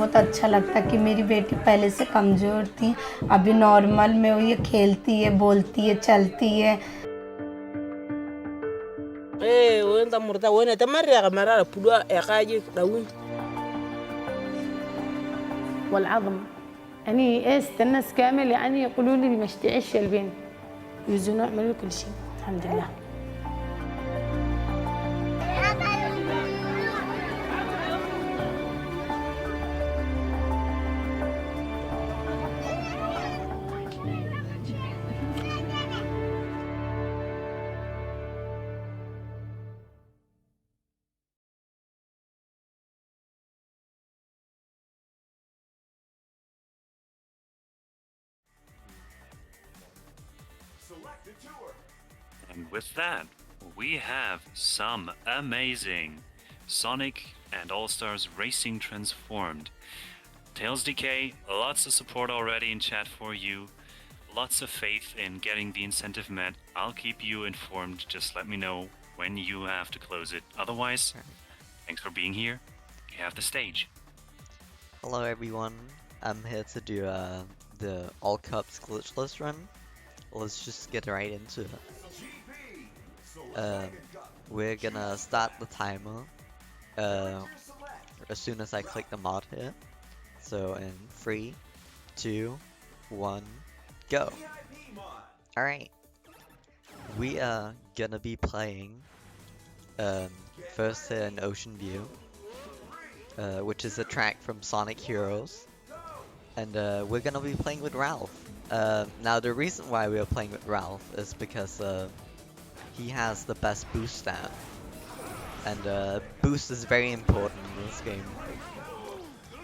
बहुत अच्छा लगता कि मेरी बेटी पहले से कमज़ोर थी, अभी नॉर्मल में वो ये खेलती है, बोलती है, चलती है। وين مرتا وين تمرق مرارة بلوا إخاجي داون. والعظم يعني الناس كامل يعني يقولوا لي مش تعيش البنت يوزنوا يعملوا كل شيء الحمد لله. And with that, we have some amazing Sonic and All-Stars Racing Transformed. Tailsdk, lots of support already in chat for you. Lots of faith in getting the incentive met. I'll keep you informed. Just let me know when you have to close it. Otherwise, thanks for being here. You have the stage. Hello everyone, I'm here to do the All Cups glitchless run. Let's just get right into it. We're gonna start the timer as soon as I click the mod here. So in 3, 2, 1, go! Alright, we are gonna be playing first here in Ocean View, which is a track from Sonic Heroes, and we're gonna be playing with Ralph. Now the reason why we are playing with Ralph is because he has the best boost stat, and boost is very important in this game.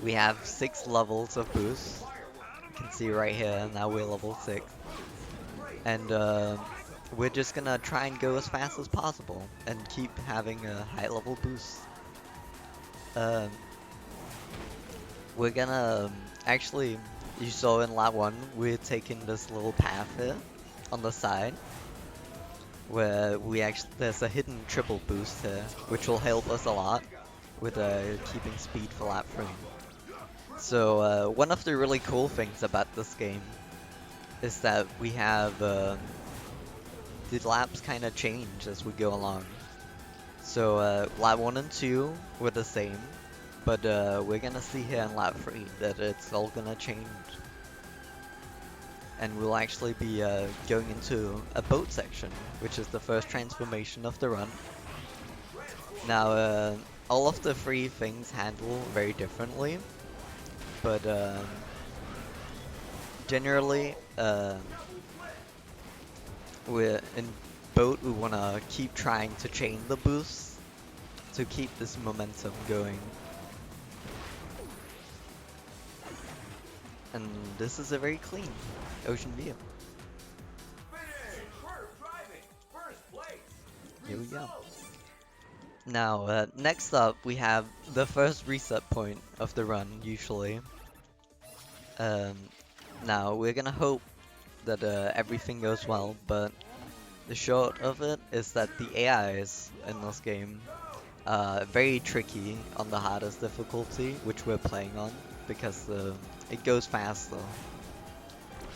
We have 6 levels of boost, you can see right here, now we're level 6, and we're just gonna try and go as fast as possible and keep having a high level boost. We're gonna actually, you saw in lap 1, we're taking this little path here on the side where we actually, there's a hidden triple boost here which will help us a lot with keeping speed for lap 3. So one of the really cool things about this game is that we have the laps kind of change as we go along. So lap 1 and 2 were the same, but we're gonna see here in lap 3 that it's all gonna change. And we'll actually be going into a boat section, which is the first transformation of the run. Now, all of the 3 things handle very differently, but generally, we're in boat, we want to keep trying to chain the boosts to keep this momentum going. And this is a very clean ocean view. Here we go. Now, next up we have the first reset point of the run, usually. Now, we're gonna hope that everything goes well, but the short of it is that the AIs in this game are very tricky on the hardest difficulty, which we're playing on, because it goes faster.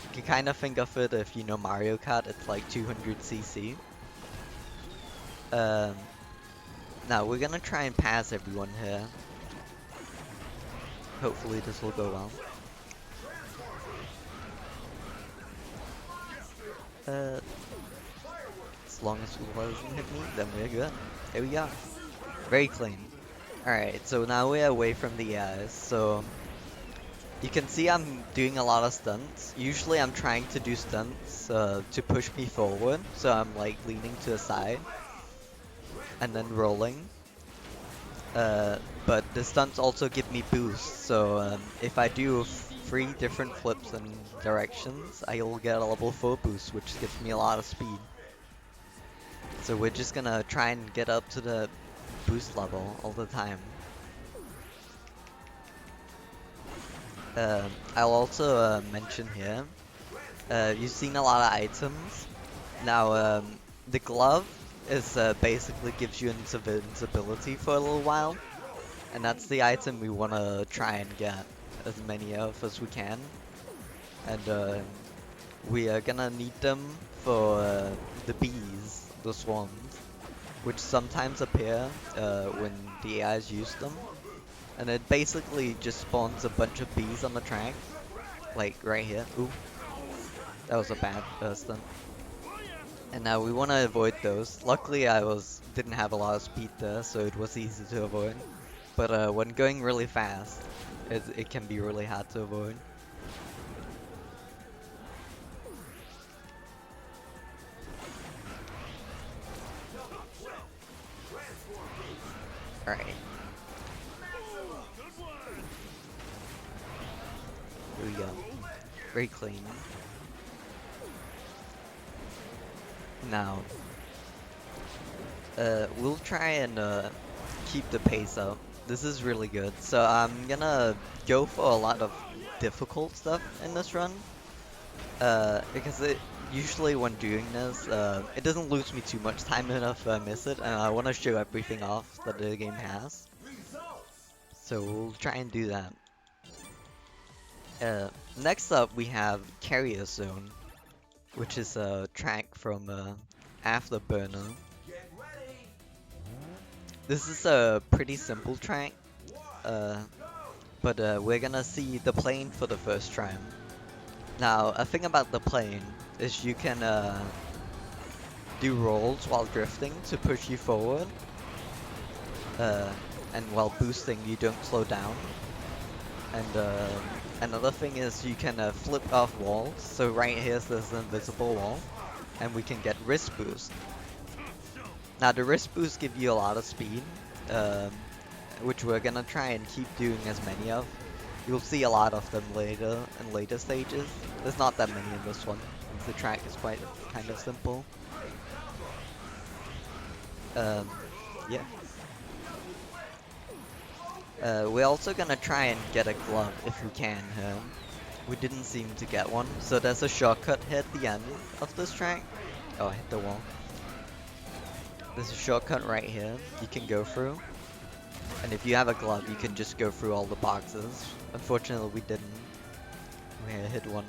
You can kind of think of it, if you know Mario Kart, it's like 200cc. Now we're gonna try and pass everyone here. Hopefully this will go well. As long as it doesn't hit me, then we're good. There we go. Very clean. Alright, so now we're away from the AIs, so you can see I'm doing a lot of stunts. Usually I'm trying to do stunts to push me forward, so I'm like leaning to the side and then rolling. But the stunts also give me boosts, so if I do 3 different flips in directions, I will get a level 4 boost, which gives me a lot of speed. So we're just gonna try and get up to the boost level all the time. I'll also mention here, you've seen a lot of items. Now, the glove is basically gives you invincibility for a little while, and that's the item we want to try and get as many of as we can. And we are gonna need them for the bees, the swarms, which sometimes appear when the AIs use them. And it basically just spawns a bunch of bees on the track, like right here. Ooh, that was a bad stunt. And now we want to avoid those. Luckily I didn't have a lot of speed there, so it was easy to avoid. But when going really fast, it can be really hard to avoid. Alright. Here we go. Very clean. Now, we'll try and keep the pace up. This is really good. So I'm gonna go for a lot of difficult stuff in this run. Because usually when doing this, it doesn't lose me too much time enough if I miss it, and I want to show everything off that the game has. So we'll try and do that. Next up we have Carrier Zone, which is a track from Afterburner. This is a pretty simple track, but we're gonna see the plane for the first time. Now, a thing about the plane is you can do rolls while drifting to push you forward, and while boosting you don't slow down. And another thing is you can flip off walls. So right here there's an invisible wall, and we can get wrist boost. Now the wrist boost give you a lot of speed, which we're gonna try and keep doing as many of. You'll see a lot of them later in later stages. There's not that many in this one. The track is kind of simple. Yeah. We're also gonna try and get a glove if we can here. We didn't seem to get one, so there's a shortcut here at the end of this track. Oh, I hit the wall. There's a shortcut right here you can go through. And if you have a glove, you can just go through all the boxes. Unfortunately, we didn't. We hit one.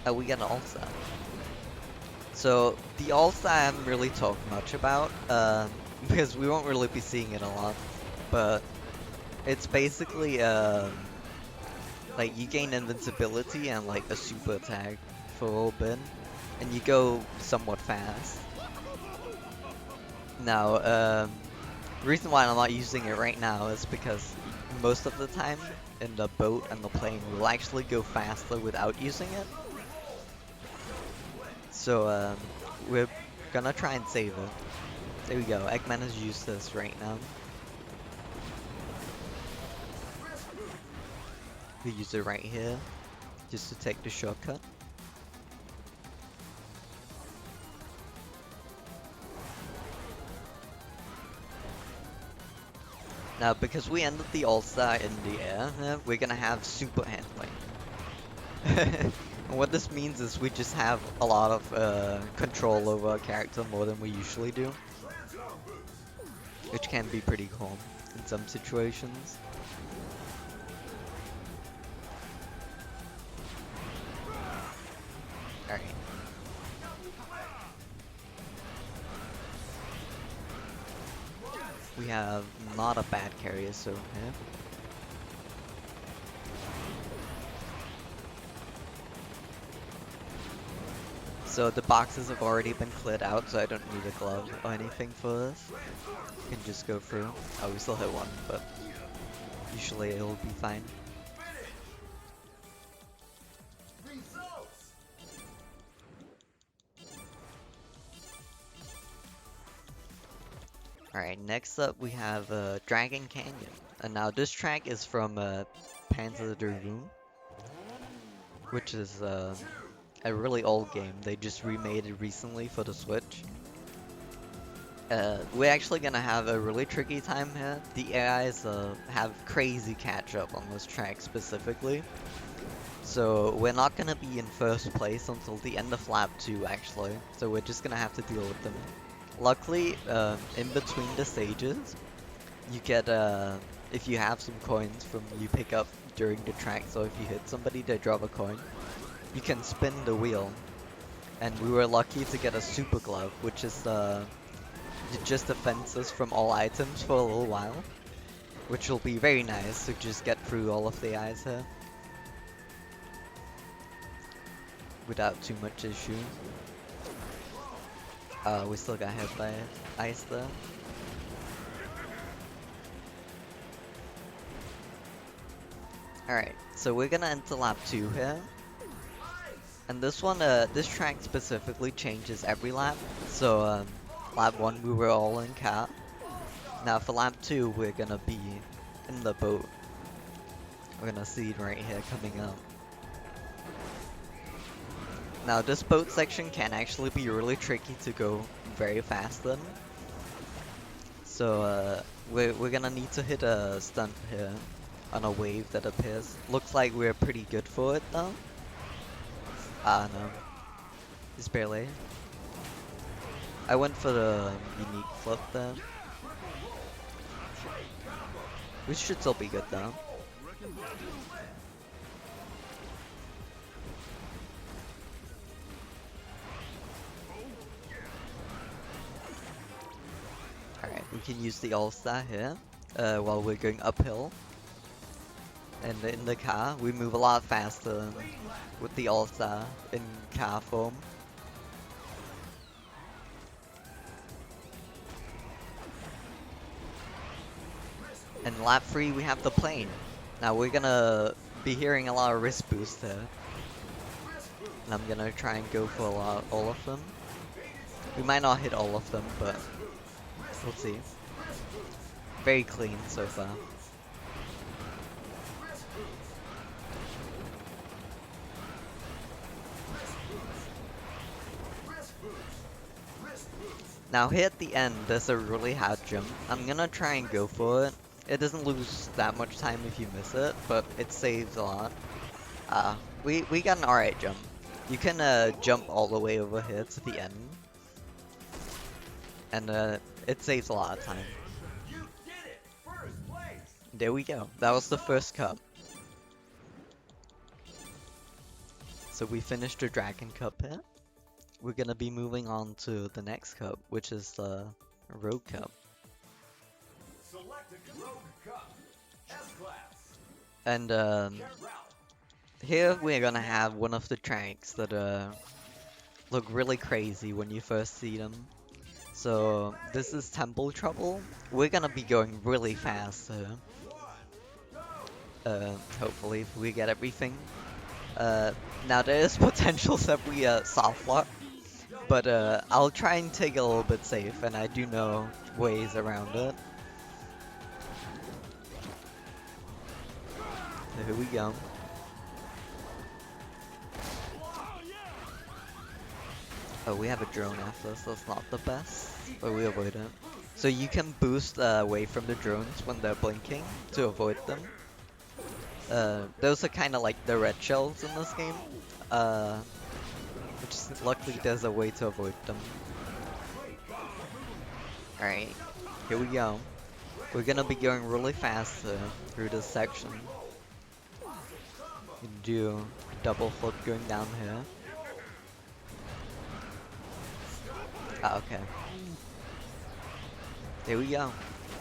Oh, we got an all-star. So, the all-star I haven't really talked much about, because we won't really be seeing it a lot. But it's basically, like, you gain invincibility and, like, a super attack for a little bit. And you go somewhat fast. Now, the reason why I'm not using it right now is because most of the time in the boat and the plane we'll actually go faster without using it. So we're gonna try and save it. There we go, Eggman has used this right now. We use it right here, just to take the shortcut. Now, because we ended the all-star in the air, we're gonna have super handling. And what this means is we just have a lot of control over our character more than we usually do. Which can be pretty cool in some situations. Alright. We have not a bad carrier, so yeah. So the boxes have already been cleared out, so I don't need a glove or anything for this. I can just go through. Oh, we still hit one, but usually it'll be fine. Alright, next up we have Dragon Canyon. And now this track is from Panzer Dragoon, which is a really old game. They just remade it recently for the Switch. We're actually gonna have a really tricky time here. The AIs have crazy catch up on this track specifically. So we're not gonna be in first place until the end of lap 2 actually. So we're just gonna have to deal with them. Luckily, in between the stages, you get if you have some coins from you pick up during the track. So if you hit somebody, they drop a coin. You can spin the wheel, and we were lucky to get a super glove, which is it just defends us from all items for a little while, which will be very nice to just get through all of the eyes here without too much issue. We still got hit by ice there. Alright, so we're gonna enter lap 2 here. And this one, this track specifically changes every lap. So, lap 1 we were all in car. Now for lap 2 we're gonna be in the boat. We're gonna see it right here coming up. Now this boat section can actually be really tricky to go very fast in. So we're gonna need to hit a stunt here on a wave that appears. Looks like we're pretty good for it though. Ah no, just barely. I went for the unique flip there. We should still be good though. Alright, we can use the all-star here while we're going uphill. And in the car, we move a lot faster with the all-star in car form. And lap 3 we have the plane. Now we're gonna be hearing a lot of wrist boost here. And I'm gonna try and go for all of them. We might not hit all of them, but we'll see. Very clean so far. Now here at the end, there's a really hard jump. I'm gonna try and go for it. It doesn't lose that much time if you miss it, but it saves a lot. We got an alright jump. You can jump all the way over here to the end. And it saves a lot of time. There we go. That was the first cup. So we finished the Dragon Cup here. We're gonna be moving on to the next cup, which is the Road Cup. And here we're gonna have one of the tracks that look really crazy when you first see them. So this is Temple Trouble. We're gonna be going really fast here. Hopefully if we get everything. Now there is potential that we soft lock. But I'll try and take it a little bit safe, and I do know ways around it. So here we go. Oh, we have a drone after, so it's not the best, but we avoid it. So you can boost away from the drones when they're blinking to avoid them. Those are kind of like the red shells in this game. Which is, luckily there's a way to avoid them. Alright, here we go. We're gonna be going really fast through this section. You can do a double flip going down here. Ah, okay. There we go.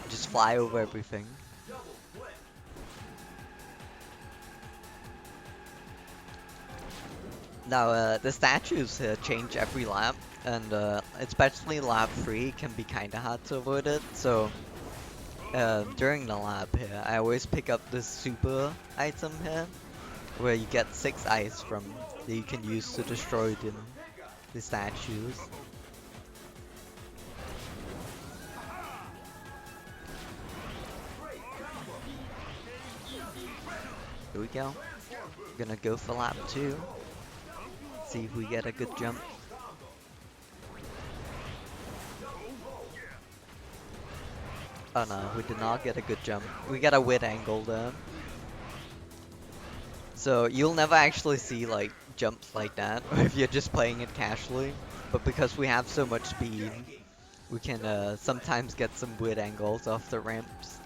Just fly over everything. Now, the statues here change every lap, and especially lap 3 can be kinda hard to avoid it, so during the lap here, I always pick up this super item here, where you get 6 ice from that you can use to destroy the statues. Here we go. We're gonna go for lap 2. See if we get a good jump. Oh no, we did not get a good jump. We got a weird angle there. So you'll never actually see like jumps like that if you're just playing it casually. But because we have so much speed, we can sometimes get some weird angles off the ramps.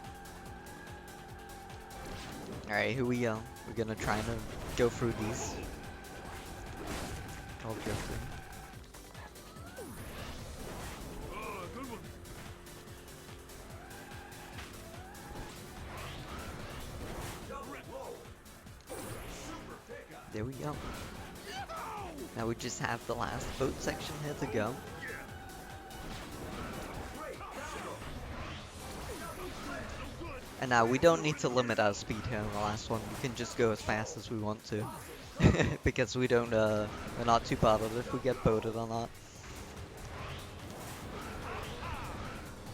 Alright, here we go. We're gonna try to go through these. All drifting. There we go. Now we just have the last boat section here to go. And now we don't need to limit our speed here in the last one. We can just go as fast as we want to. Because we don't, we're not too bothered if we get boated or not.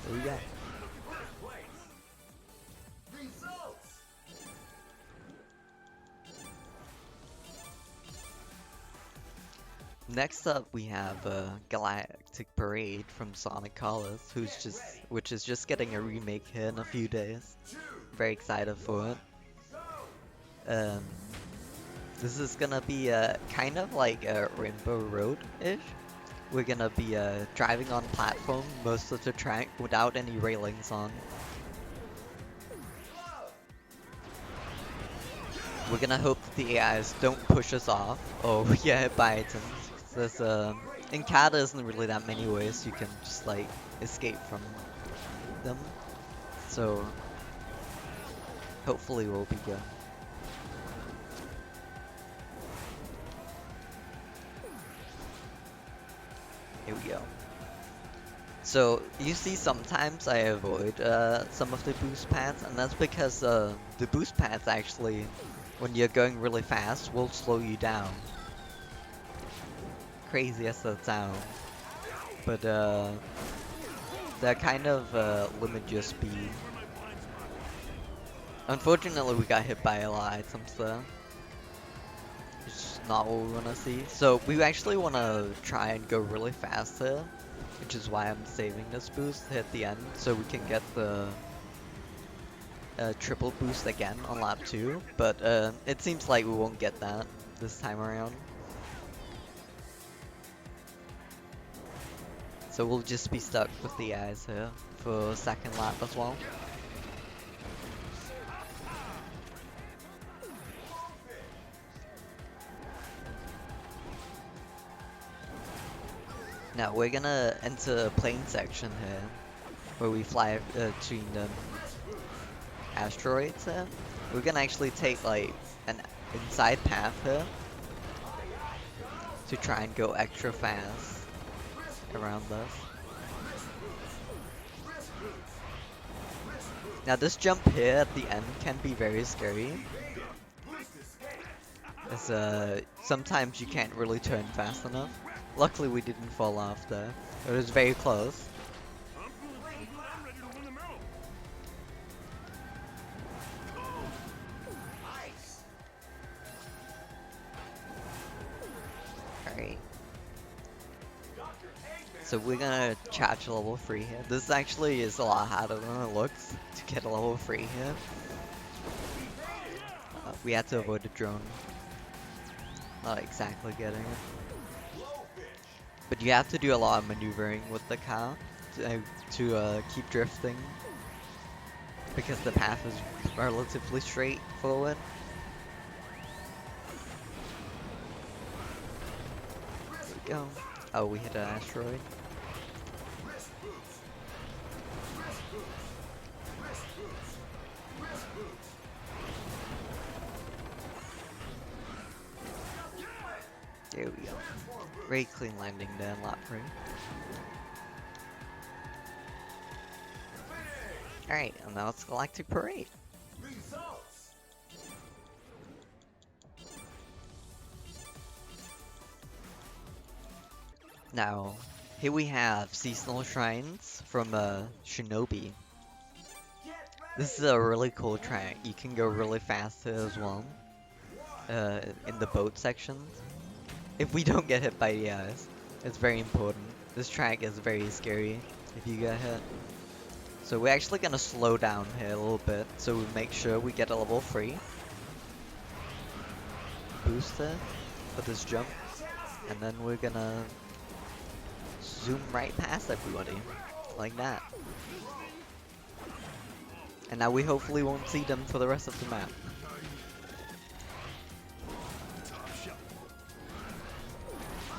There we go. Next up, we have Galactic Parade from Sonic Colors, which is just getting a remake here in a few days. Very excited for it. This is gonna be kind of like a Rainbow Road-ish. We're gonna be driving on platform most of the track without any railings on. We're gonna hope that the AIs don't push us off or we get hit by items. There's in CAD there isn't really that many ways you can just like escape from them, so hopefully we'll be good. Here we go. So you see sometimes I avoid some of the boost pads, and that's because the boost pads actually, when you're going really fast, will slow you down. Crazy as that sounds, but they kind of limit your speed. Unfortunately, we got hit by a lot of items there. It's not what we want to see. So we actually want to try and go really fast here, which is why I'm saving this boost at the end, so we can get the triple boost again on lap 2. But it seems like we won't get that this time around. So we'll just be stuck with the eyes here for second lap as well. Now we're gonna enter a plane section here, where we fly between the asteroids here. We're gonna actually take like an inside path here to try and go extra fast around this. Now this jump here at the end can be very scary, as sometimes you can't really turn fast enough. Luckily we didn't fall off there. It was very close. Alright. So we're gonna charge level 3 here. This actually is a lot harder than it looks to get a level 3 here. We had to avoid the drone. Not exactly getting it. But you have to do a lot of maneuvering with the car to keep drifting, because the path is relatively straightforward. There we go. Oh, we hit an asteroid. There we go. Very clean landing there in lap 3. Alright, and now it's Galactic Parade. Now, here we have seasonal shrines from Shinobi. This is a really cool track. You can go really fast here as well, in the boat sections. If we don't get hit by the eyes, it's very important. This track is very scary if you get hit. So we're actually gonna slow down here a little bit, so we make sure we get a level 3. boost there for this jump, and then we're gonna zoom right past everybody, like that. And now we hopefully won't see them for the rest of the map.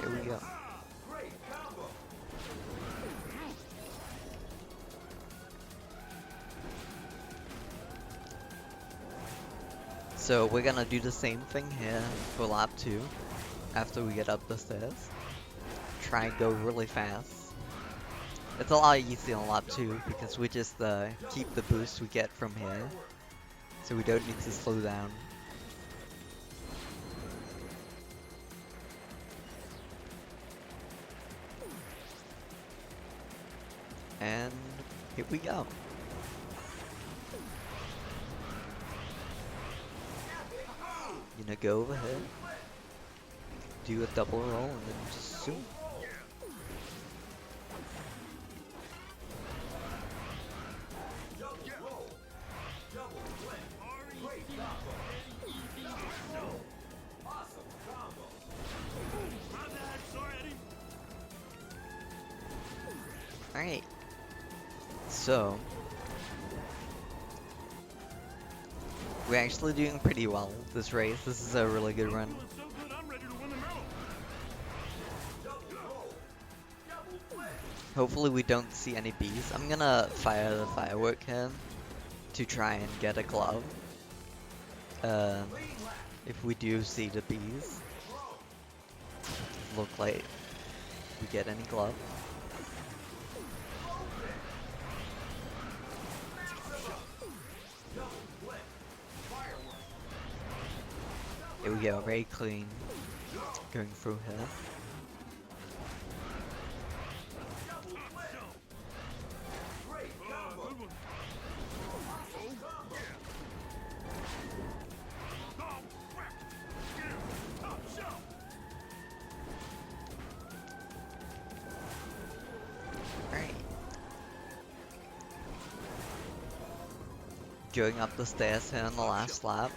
Here we go. So we're gonna do the same thing here for lap 2 after we get up the stairs. Try and go really fast. It's a lot easier on lap 2 because we just keep the boost we get from here. So we don't need to slow down. And here we go. You know, go over here, do a double roll, and then just zoom. Alright, so we're actually doing pretty well this race. This is a really good run. Hopefully we don't see any bees. I'm gonna fire the firework here to try and get a glove. If we do see the bees, look like we get any glove. Here we go, very clean. Going through here. Alright. Going up the stairs here on the last lap.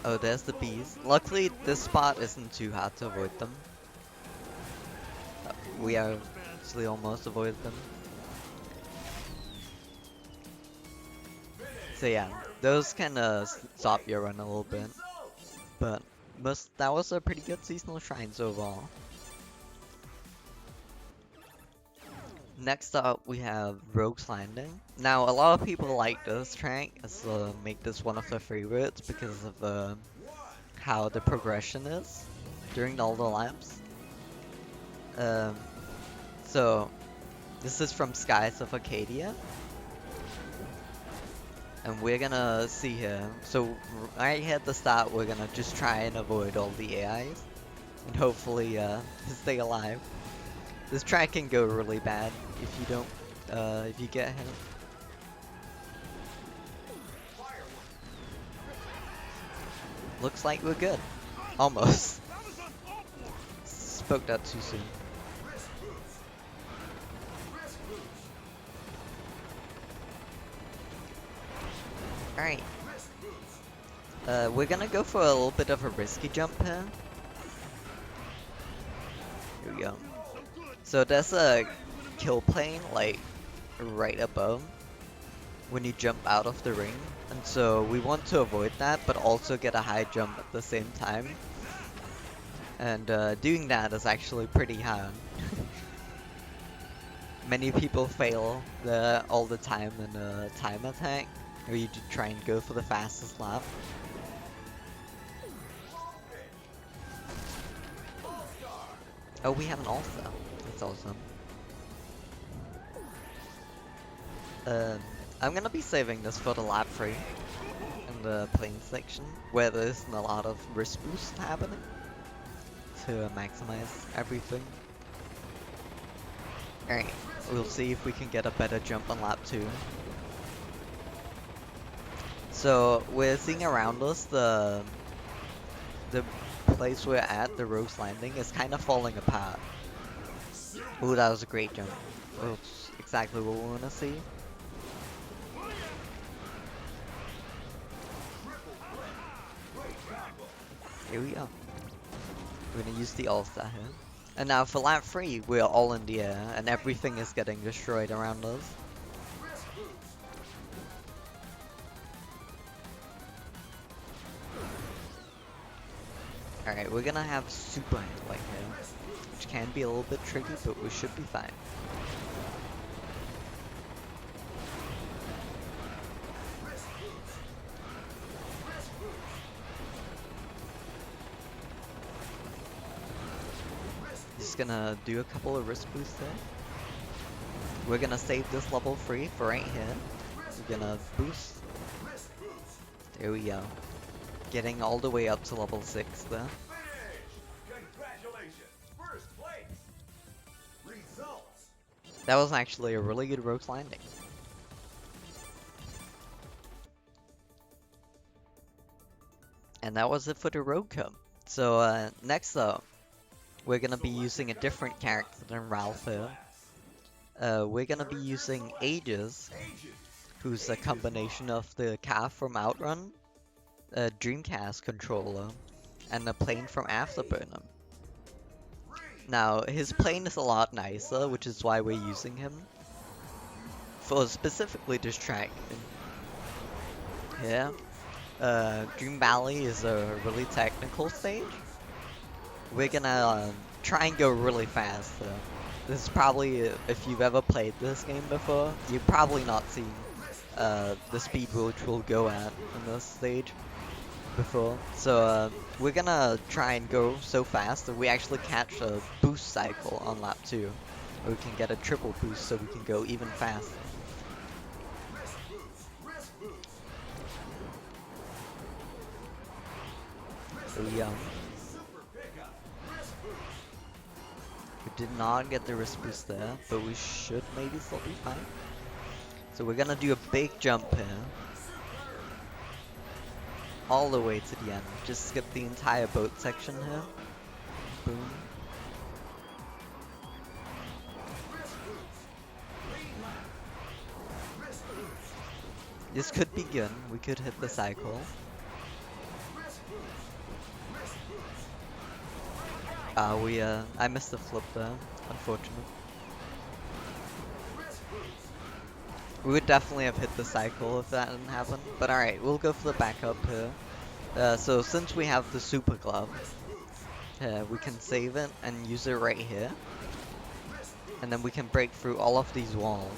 Oh, there's the bees. Luckily, this spot isn't too hard to avoid them. We have actually almost avoided them. So yeah, those kinda stop your run a little bit. But that was a pretty good seasonal shrines overall. Next up, we have Rogue's Landing. Now, a lot of people like this track, as make this one of their favorites because of how the progression is during all the laps. So, this is from Skies of Arcadia. And we're gonna see here. So, right here at the start, we're gonna just try and avoid all the AIs. And hopefully, stay alive. This track can go really bad if you don't, if you get hit. Looks like we're good. Almost. Spoke that too soon. Alright. We're gonna go for a little bit of a risky jump here. Here we go. So there's a kill plane like right above when you jump out of the ring, and so we want to avoid that but also get a high jump at the same time, and doing that is actually pretty hard. Many people fail all the time in a time attack where you try and go for the fastest lap. Oh, we have an all-star. That's awesome. I'm gonna be saving this for the lap 3 in the plane section, where there isn't a lot of wrist boost happening to maximize everything. Alright, we'll see if we can get a better jump on lap 2. So we're seeing around us the place we're at, the Rogue's Landing, is kind of falling apart. Ooh, that was a great jump. That's exactly what we want to see. Here we go. We're gonna use the All-Star here. And now for lap 3, we're all in the air, and everything is getting destroyed around us. Alright, we're gonna have super handling here, which can be a little bit tricky, but we should be fine. Just gonna do a couple of wrist boosts there. We're gonna save this level 3 for right here. We're gonna boost. There we go. Getting all the way up to level 6 there. That was actually a really good rogue landing. And that was it for the Rogue Cup. So next up, we're gonna be using a different character than Ralph here. We're gonna be using Aegis, who's a combination of the car from Outrun, a Dreamcast controller, and a plane from Afterburner. Now, his plane is a lot nicer, which is why we're using him for specifically this track. Yeah. Dream Valley is a really technical stage. We're gonna try and go really fast. This is probably, if you've ever played this game before, you've probably not seen the speed which we'll go at in this stage before. So we're gonna try and go so fast that we actually catch a boost cycle on lap 2. Or we can get a triple boost so we can go even faster. There we go. We did not get the wrist boost there, but we should maybe still be fine. So we're gonna do a big jump here. All the way to the end. Just skip the entire boat section here. Boom. This could be good. We could hit the cycle. I missed the flip there. Unfortunate. We would definitely have hit the cycle if that didn't happen. But alright, we'll go for the backup here. So since we have the super glove, we can save it and use it right here. And then we can break through all of these walls.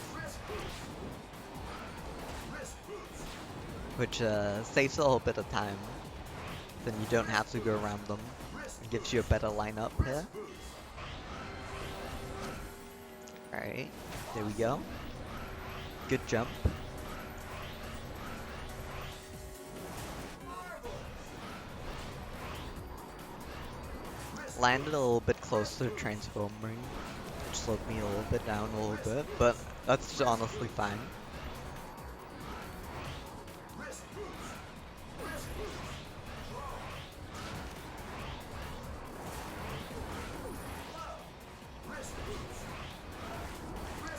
Which saves a little bit of time. Then you don't have to go around them. It gives you a better lineup here. Alright, there we go. Good jump. Landed a little bit close to the transform ring, which slowed me a little bit down a little bit, but that's honestly fine.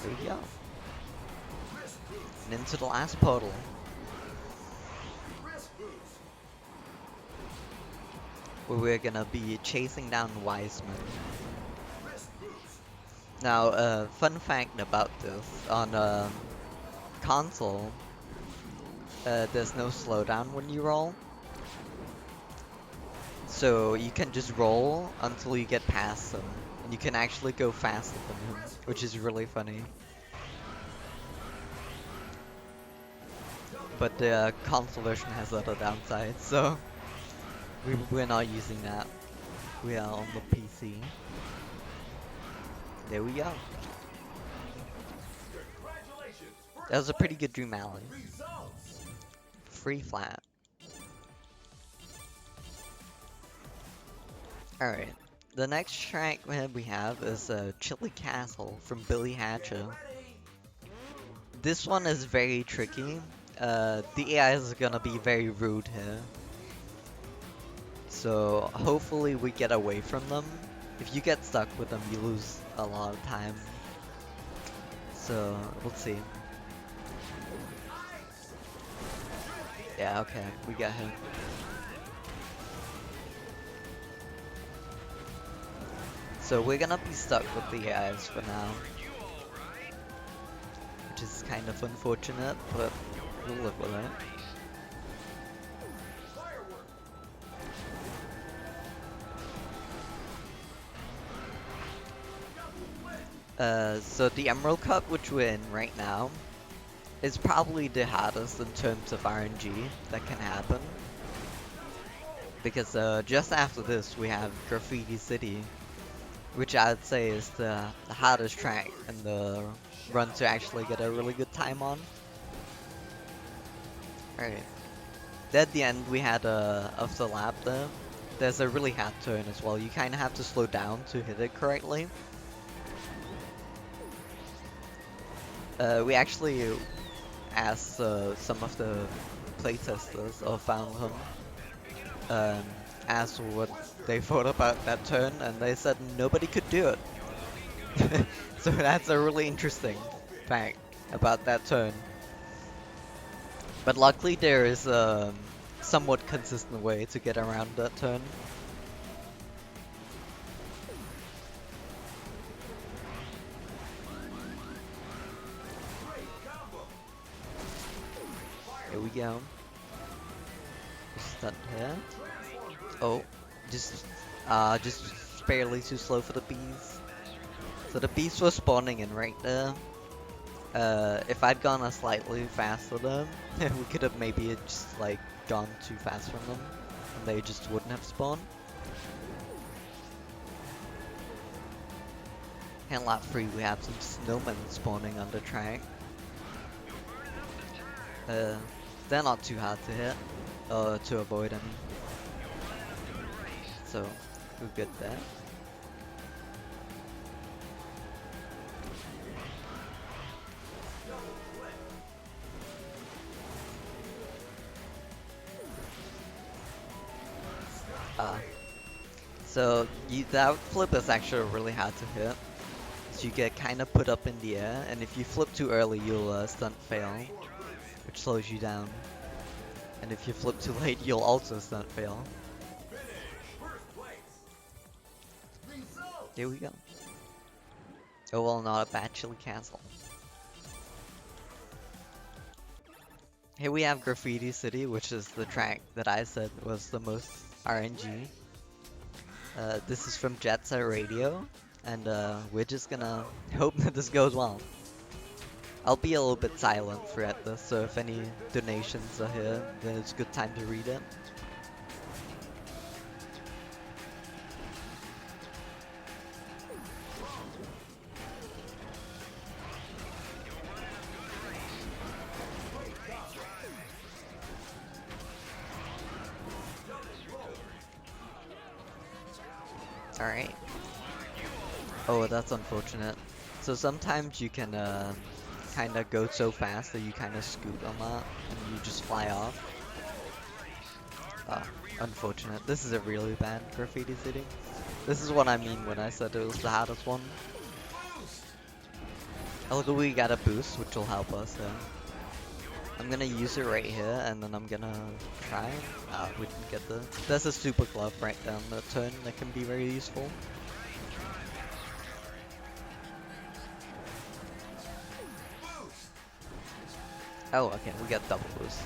There we go. And into the last portal. Where we're gonna be chasing down Wiseman. Now, fun fact about this, on console, there's no slowdown when you roll. So you can just roll until you get past them. And you can actually go faster than him, which is really funny. But the console version has other downsides, so we're not using that. We are on the PC. There we go. That was a pretty good Dream Alley. Free flat. Alright, the next track we have is Chili Castle from Billy Hatcher. This one is very tricky. The AI is gonna be very rude here. So hopefully we get away from them. If you get stuck with them, you lose a lot of time. So we'll see. Yeah, okay, we got him. So we're gonna be stuck with the AIs for now, which is kind of unfortunate, but we'll live with it. So the Emerald Cup, which we're in right now, is probably the hardest in terms of RNG that can happen. Because just after this we have Graffiti City, which I would say is the hardest track in the run to actually get a really good time on. Alright. At the end we had of the lap there. There's a really hard turn as well. You kind of have to slow down to hit it correctly. We actually asked some of the playtesters, or found them, asked what they thought about that turn, and they said nobody could do it. So that's a really interesting fact about that turn. But luckily there is a somewhat consistent way to get around that turn. Here we go. Just that here. Oh, just barely too slow for the bees. So the bees were spawning in right there. If I'd gone a slightly faster them, we could have maybe just like gone too fast from them, and they just wouldn't have spawned. And lap 3 we have some snowmen spawning on the track. They're not too hard to hit, or to avoid, I mean. So, we're good there. So that flip is actually really hard to hit. So you get kind of put up in the air, and if you flip too early, you'll stunt fail, which slows you down. And if you flip too late, you'll also stunt fail. Here we go. Oh well, not a bad chili castle. Here we have Graffiti City, which is the track that I said was the most RNG. This is from Jet Set Radio, and we're just gonna hope that this goes well. I'll be a little bit silent throughout this, so if any donations are here, then it's a good time to read it. Alright. Oh, that's unfortunate. So sometimes you can kind of go so fast that you kind of scoot on that and you just fly off. Oh, unfortunate. This is a really bad Graffiti City. This is what I mean when I said it was the hardest one. Although we got a boost, which will help us. I'm gonna use it right here, and then I'm gonna try. We didn't get the. There's a super glove right down the turn that can be very useful. Oh, okay, we got double boost.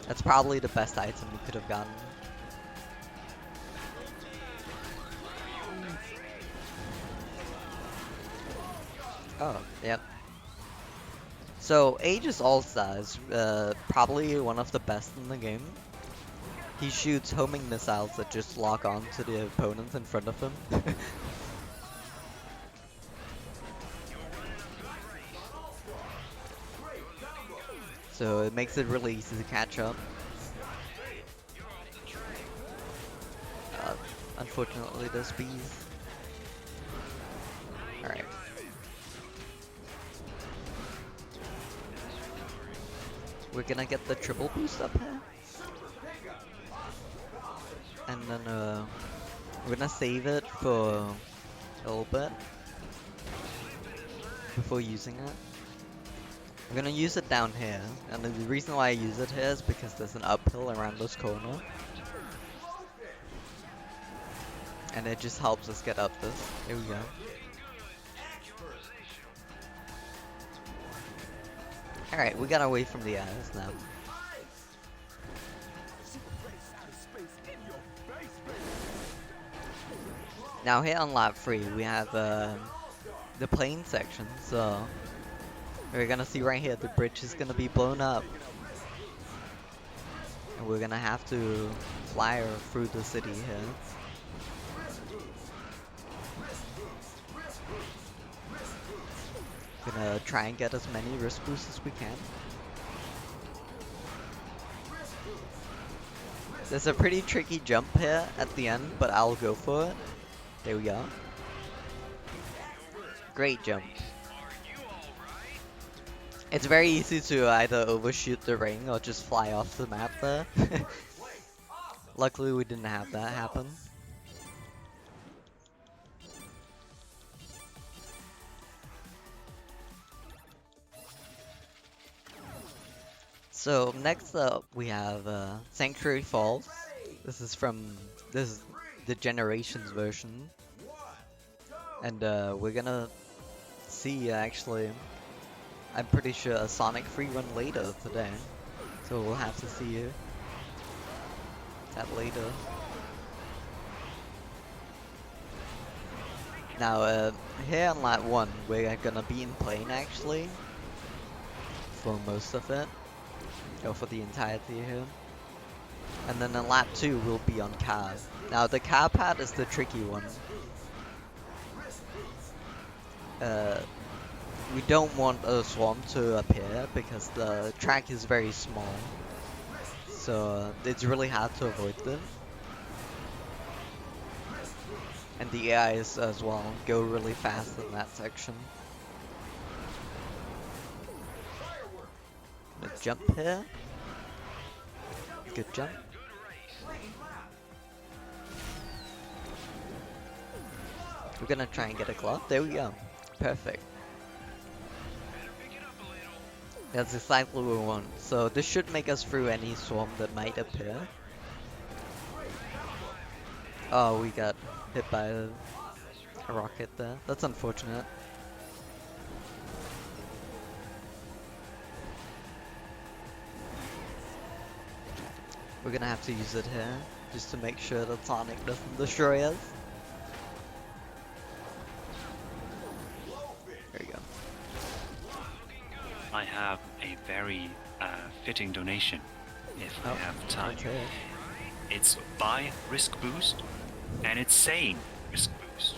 That's probably the best item we could have gotten. Oh, yep. So, Aegis All-Star is probably one of the best in the game. He shoots homing missiles that just lock on to the opponents in front of him. So it makes it really easy to catch up. Unfortunately, there's bees. Alright. We're gonna get the triple boost up here. And then we're gonna save it for a little bit before using it. I'm gonna use it down here, and the reason why I use it here is because there's an uphill around this corner. And it just helps us get up this. There we go. Alright, we got away from the eyes now. Now here on lap 3 we have the plane section, so we're gonna see right here the bridge is gonna be blown up. And we're gonna have to fly through the city here. Gonna try and get as many wrist boosts as we can. There's a pretty tricky jump here at the end, but I'll go for it. There we go. Great jump. It's very easy to either overshoot the ring or just fly off the map there. Luckily we didn't have that happen. So next up we have Sanctuary Falls. This is the Generations version. And we're gonna see actually, I'm pretty sure a Sonic free run later today. So we'll have to see that later. Now here on lap 1 we're gonna be in plane actually. For most of it. Go for the entirety here. And then in lap 2 we'll be on car. Now the car pad is the tricky one. We don't want a swarm to appear because the track is very small. So it's really hard to avoid them. And the AIs as well go really fast in that section. Let's jump here. Good jump. We're gonna try and get a glove. There we go. Perfect. That's exactly what we want. So this should make us through any swarm that might appear. Oh, we got hit by a rocket there. That's unfortunate. We're gonna have to use it here, just to make sure that Sonic doesn't destroy us. There you go. I have a very fitting donation, if I have time. Okay. It's buy Risk Boost, and it's saying Risk Boost.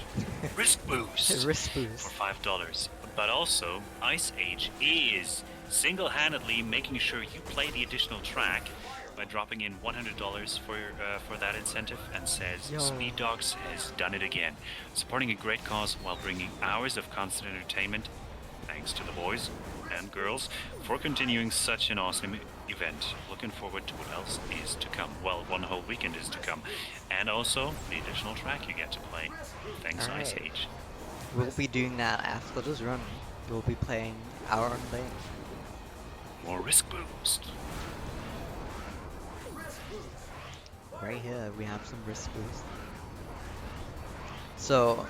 Risk Boost! Risk boost. For $5. But also, Ice Age is single-handedly making sure you play the additional track by dropping in $100 for that incentive, and says Yo. SpeedDocs has done it again, supporting a great cause while bringing hours of constant entertainment. Thanks to the boys and girls for continuing such an awesome event. Looking forward to what else is to come. Well, one whole weekend is to come, and also the additional track you get to play. Thanks, Ice Alright. Age. We'll be doing that after this run. We'll be playing Outrun Bay. More Risk Boost. Right here we have some risk boost. So,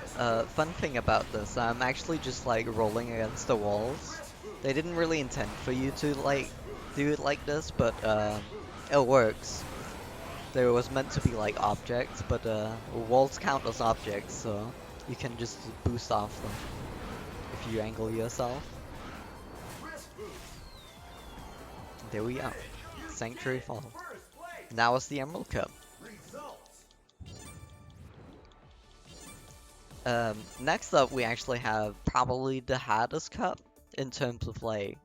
fun thing about this, I'm actually just like rolling against the walls. They didn't really intend for you to like do it like this, but it works. There was meant to be like objects, but walls count as objects, so you can just boost off them if you angle yourself. There we go. Sanctuary Falls. Now it's the Emerald Cup. Next up we actually have probably the hardest cup in terms of like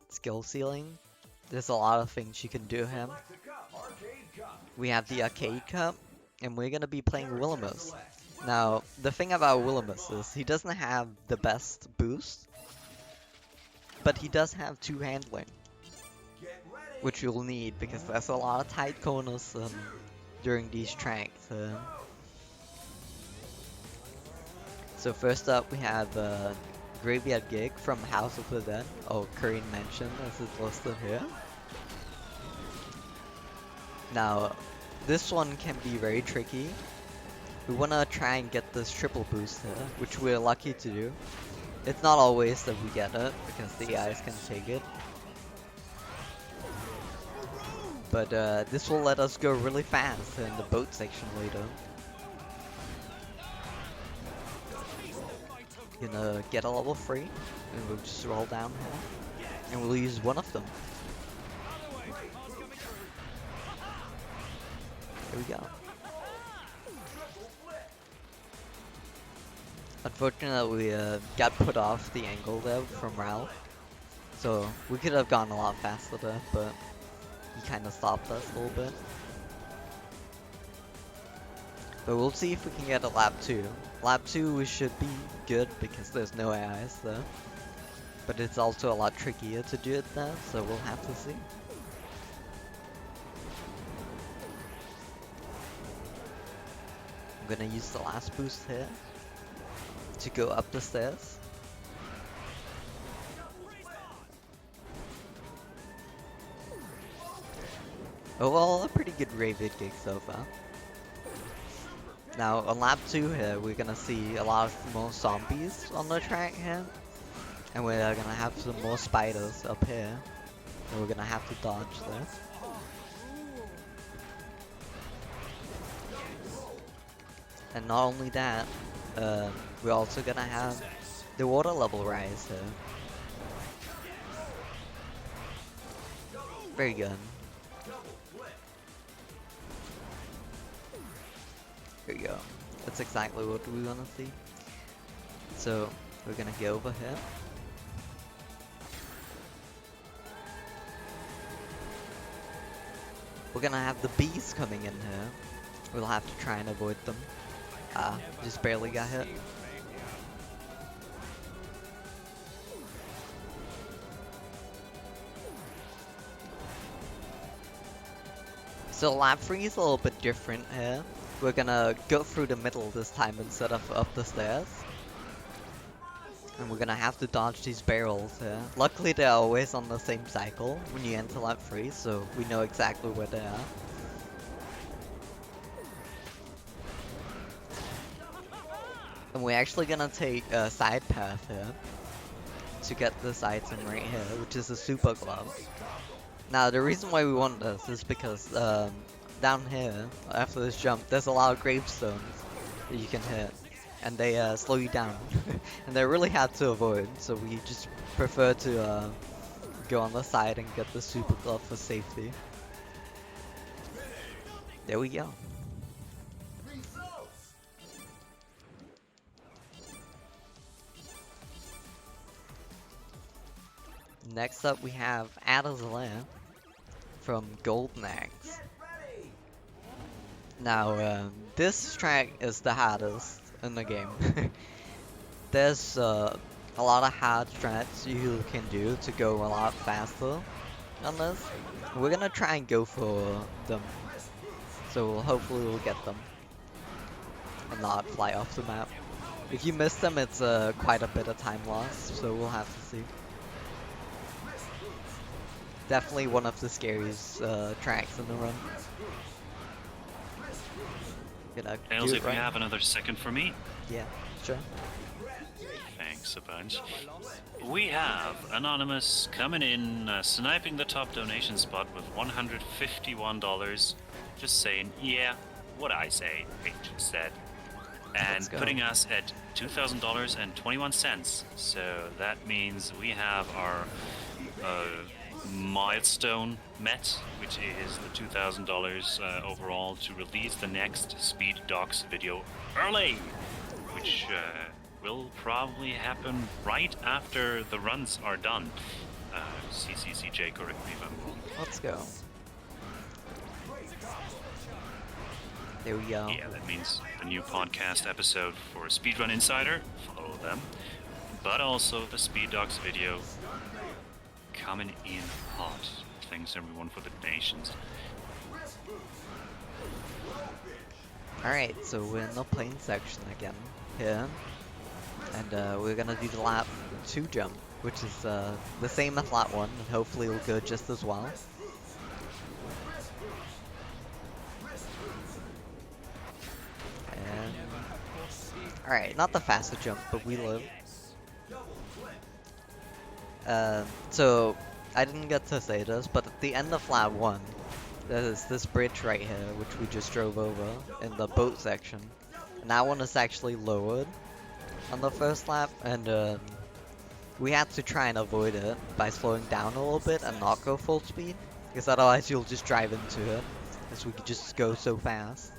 skill ceiling. There's a lot of things you can do here. We have the Arcade Cup, and we're gonna be playing Willimus. Now, the thing about Willimus is he doesn't have the best boost, but he does have 2 handling, which you'll need because there's a lot of tight corners during these tracks. So first up we have Graveyard Gig from House of the Dead, or Korean Mansion as it's listed here. Now, this one can be very tricky. we want to try and get this triple boost here, which we're lucky to do. It's not always that we get it, because the AIs can take it. But this will let us go really fast in the boat section later. Gonna get a level 3, and we'll just roll down here, and we'll use one of them. Here we go. Unfortunately, we got put off the angle there from Ralph, so we could have gone a lot faster there, but he kind of stopped us a little bit. But we'll see if we can get a lap 2. Lap 2 we should be good because there's no AIs there. But it's also a lot trickier to do it there, so we'll have to see. I'm gonna use the last boost here to go up the stairs. Overall, a pretty good Ravid gig so far. Now, on lap 2 here, we're gonna see a lot of more zombies on the track here. And we're gonna have some more spiders up here. And we're gonna have to dodge there. And not only that, we're also gonna have the water level rise here. Very good. There you go. That's exactly what we want to see. So we're gonna go over here. We're gonna have the bees coming in here. We'll have to try and avoid them. Just barely got hit. So lap 3 is a little bit different here. We're gonna go through the middle this time instead of up the stairs. And we're gonna have to dodge these barrels here. Luckily they're always on the same cycle when you enter lap 3, so we know exactly where they are. And we're actually gonna take a side path here to get this item right here, which is a super glove. Now the reason why we want this is because down here, after this jump, there's a lot of gravestones that you can hit, and they slow you down, and they're really hard to avoid, so we just prefer to go on the side and get the super glove for safety. There we go. Next up we have Ada's Lair from Golden Axe. Now, this track is the hardest in the game. There's a lot of hard strats you can do to go a lot faster on this. We're gonna try and go for them, so hopefully we'll get them and not fly off the map. If you miss them, it's quite a bit of time loss, so we'll have to see. Definitely one of the scariest tracks in the run. Tails, if you have another second for me. Yeah, sure. Thanks a bunch. We have Anonymous coming in, sniping the top donation spot with $151. Just saying, yeah, what I say, Rachel said. And putting us at $2,000.21. So that means we have our milestone met, which is the $2,000 overall to release the next SpeedDocs video early, which will probably happen right after the runs are done. CCCJ, correct me if I'm wrong. Let's go. There we go. Yeah, that means the new podcast episode for Speedrun Insider, follow them, but also the SpeedDocs video coming in hot. Thanks everyone for the donations. Alright, so we're in the plane section again here. And we're gonna do the lap 2 jump, which is the same as lap 1, and hopefully it'll go just as well. And Alright, not the fastest jump, but we live. So, I didn't get to say this, but at the end of lap 1, there's this bridge right here, which we just drove over in the boat section. And that one is actually lowered on the first lap, and we had to try and avoid it by slowing down a little bit and not go full speed, because otherwise you'll just drive into it, as we could just go so fast.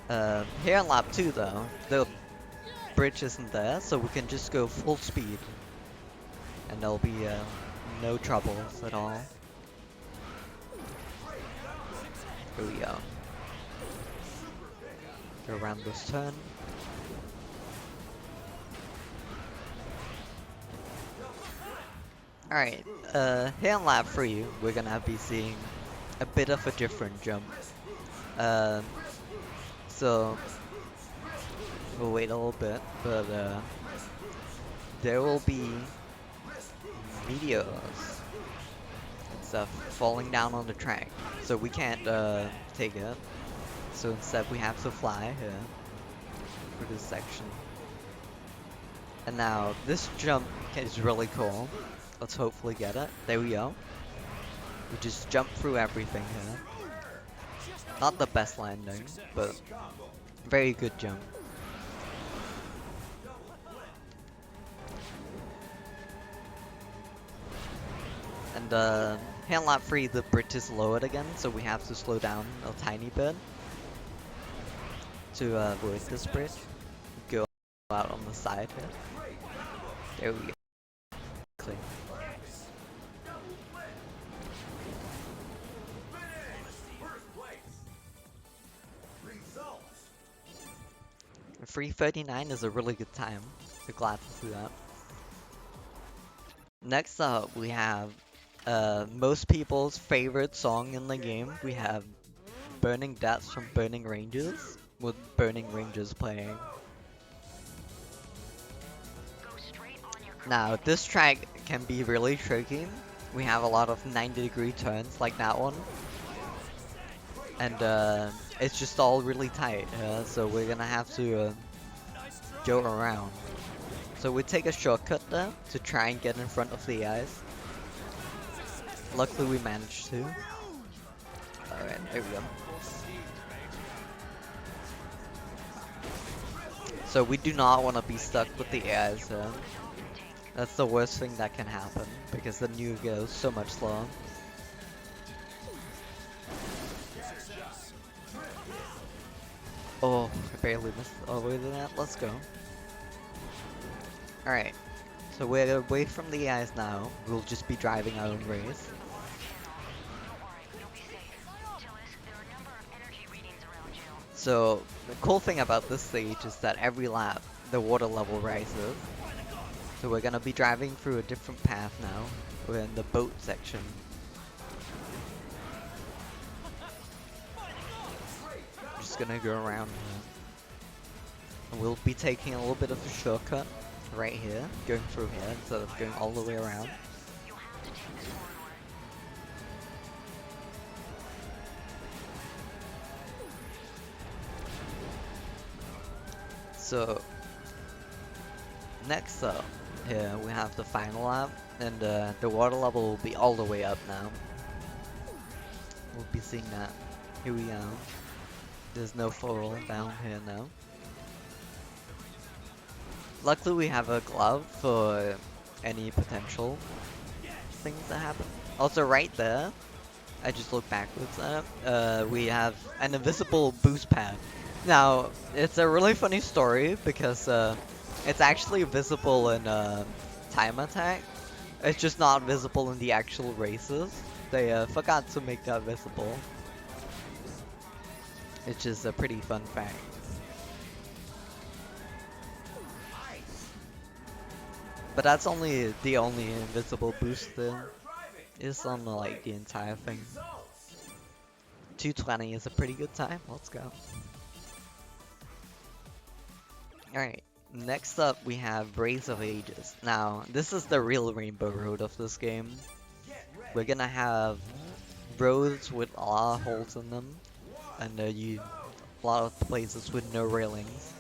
Here in lap 2 though, the bridge isn't there, so we can just go full speed. And there'll be no troubles at all. Here we go. Go around this turn. Alright, here in lap 3, we're gonna be seeing a bit of a different jump. So, we'll wait a little bit, but there will be meteors and stuff falling down on the track, so we can't take it. So instead we have to fly here for this section. And now this jump is really cool. Let's hopefully get it. There we go. We just jump through everything here. Not the best landing, but very good jump. And here in lap 3, the bridge is lowered again, so we have to slow down a tiny bit to avoid this bridge. Go out on the side here. There we go. Clear. 3:39 is a really good time. So glad to see that. Next up, we have most people's favorite song in the game. We have Burning Deaths from Burning Ranges, with Burning Ranges playing. Now, this track can be really tricky. We have a lot of 90-degree turns like that one. And it's just all really tight, so we're gonna have to go around. So we take a shortcut there to try and get in front of the eyes. Luckily we managed to. Alright, there we go. So we do not want to be stuck with the eyes. That's the worst thing that can happen, because then you go so much slower. Oh, I barely missed all the way to that. Let's go. Alright, so we're away from the eyes now. We'll just be driving our own race. So, the cool thing about this stage is that every lap, the water level rises. So we're gonna be driving through a different path now. We're in the boat section. Just gonna go around here. And we'll be taking a little bit of a shortcut right here, going through here instead of going all the way around. So, next up here we have the final lap, and the water level will be all the way up now. We'll be seeing that. Here we are. There's no fall down here now. Luckily we have a glove for any potential things that happen. Also right there, I just looked backwards at we have an invisible boost pad. Now, it's a really funny story because it's actually visible in Time Attack. It's just not visible in the actual races. They forgot to make that visible. It's just a pretty fun fact. But that's only the only invisible boost there is on like the entire thing. 2:20 is a pretty good time. Let's go. Alright, next up we have Race of Ages. Now, this is the real Rainbow Road of this game. We're gonna have roads with a lot of holes in them, and you a lot of places with no railings.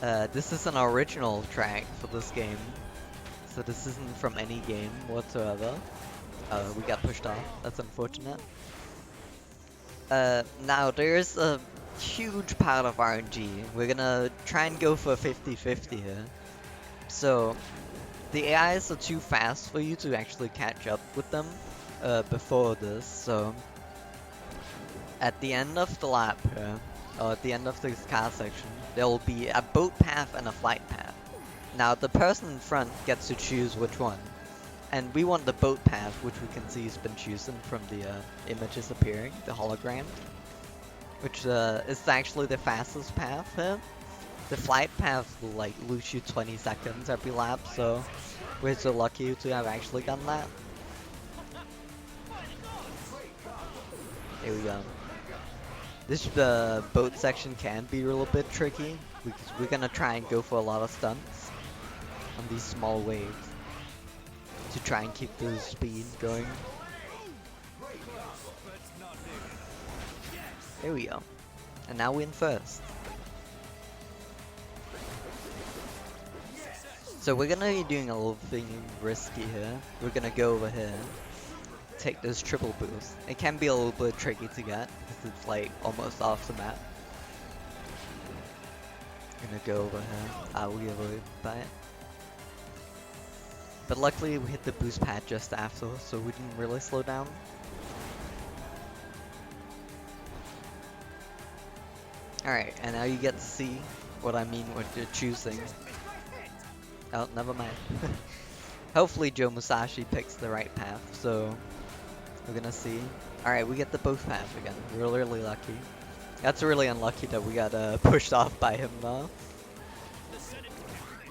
This is an original track for this game, so this isn't from any game whatsoever. We got pushed off, that's unfortunate. Now there's a huge part of RNG. We're gonna try and go for 50-50 here. So, the AIs are too fast for you to actually catch up with them before this, so at the end of the lap here, or at the end of this car section, there will be a boat path and a flight path. Now the person in front gets to choose which one, and we want the boat path, which we can see has been chosen from the images appearing, the hologram, which is actually the fastest path here. The flight path will like lose you 20 seconds every lap, so we're so lucky to have actually done that. Here we go. This boat section can be a little bit tricky because we're gonna try and go for a lot of stunts on these small waves to try and keep the speed going. There we go. And now we're in first. So we're gonna be doing a little thing risky here. We're gonna go over here, take this triple boost. It can be a little bit tricky to get because it's like almost off the map. Gonna go over here. We avoid by it. But luckily we hit the boost pad just after, so we didn't really slow down. Alright, and now you get to see what I mean when you're choosing. Oh, never mind. Hopefully Joe Musashi picks the right path, so we're gonna see. Alright, we get the both path again. We're really lucky. That's really unlucky that we got pushed off by him though.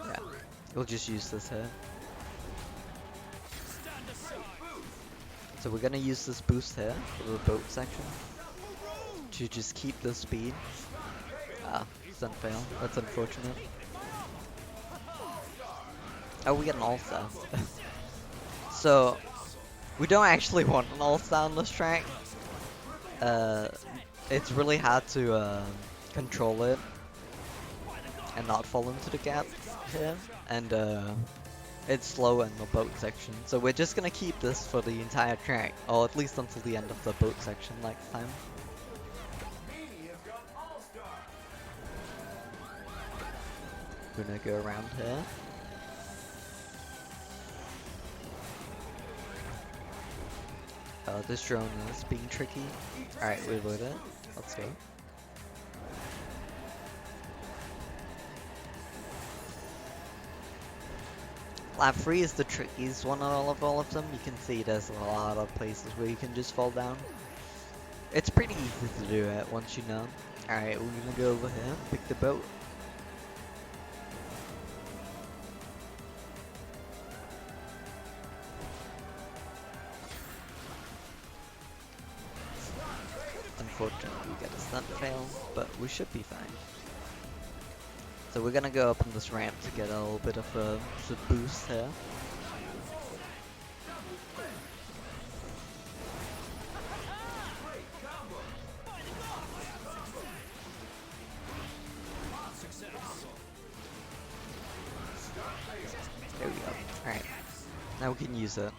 Yeah, we'll just use this here. So we're gonna use this boost here for the boat section to just keep the speed. Stunt fail. That's unfortunate. Oh, we get an all-star. So, we don't actually want an all-star on this track. It's really hard to control it and not fall into the gap here. And it's slow in the boat section. So we're just gonna keep this for the entire track, or at least until the end of the boat section next time. We're gonna go around here. This drone is being tricky. Alright, we avoid it. Let's go. Lap 3 is the trickiest one out of all of them. You can see there's a lot of places where you can just fall down. It's pretty easy to do it once you know. Alright, we're gonna go over here, pick the boat. Unfortunately, we get a stunt fail, but we should be fine. So we're gonna go up on this ramp to get a little bit of a boost here. There we go. Alright. Now we can use it.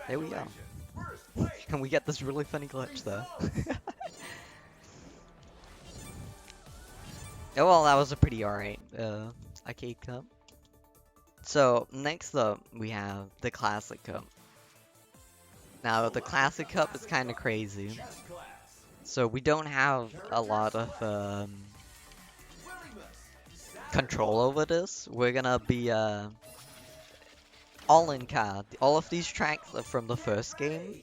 There we go. And we get this really funny glitch though. Oh well, that was a pretty alright arcade cup. So next up we have the Classic Cup. Now the Classic Cup is kind of crazy. So we don't have a lot of control over this. We're gonna be all in car. All of these tracks are from the first game.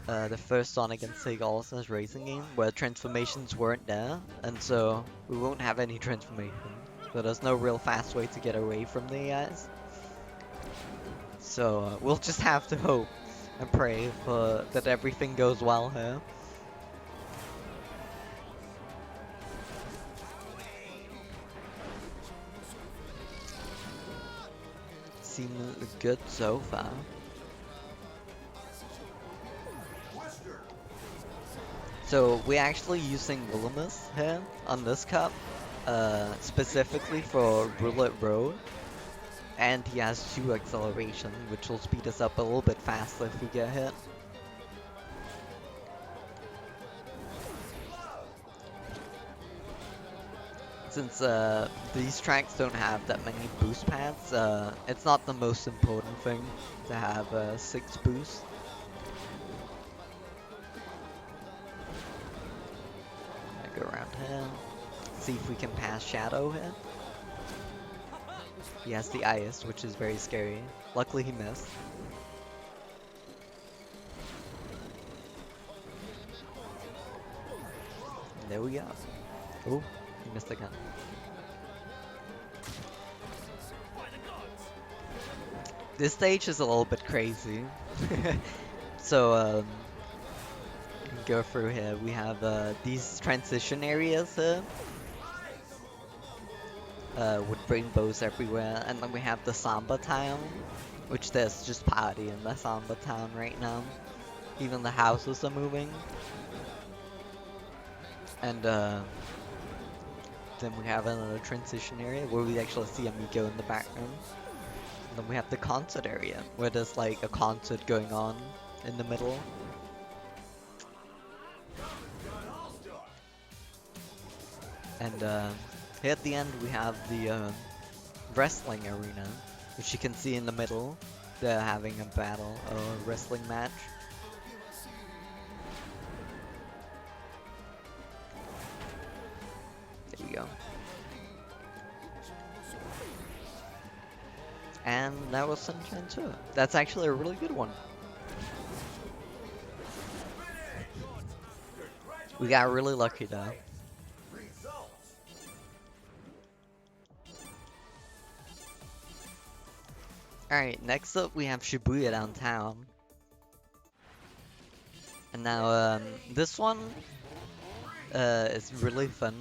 The first Sonic and Sega All-Stars racing game, where transformations weren't there, and so we won't have any transformation. So there's no real fast way to get away from the AIs. So we'll just have to hope and pray for that everything goes well here. Seems good so far. So we're actually using Willimus here on this cup, specifically for Roulette Road. And he has 2 acceleration, which will speed us up a little bit faster if we get hit. Since these tracks don't have that many boost pads, it's not the most important thing to have 6 boosts. Go around here, see if we can pass Shadow here. He has the ice, which is very scary. Luckily he missed. And there we go. Oh, he missed again. This stage is a little bit crazy. So, go through here. We have these transition areas here. With rainbows everywhere, and then we have the Samba Town, which there's just party in the Samba Town right now. Even the houses are moving. And then we have another transition area where we actually see Amigo in the background. And then we have the concert area, where there's like a concert going on in the middle. And here at the end we have the wrestling arena, which you can see in the middle. They're having a battle, a wrestling match. There you go. And that was Sunshine 2. That's actually a really good one. We got really lucky though. Alright, next up we have Shibuya Downtown. And now, this one is really fun.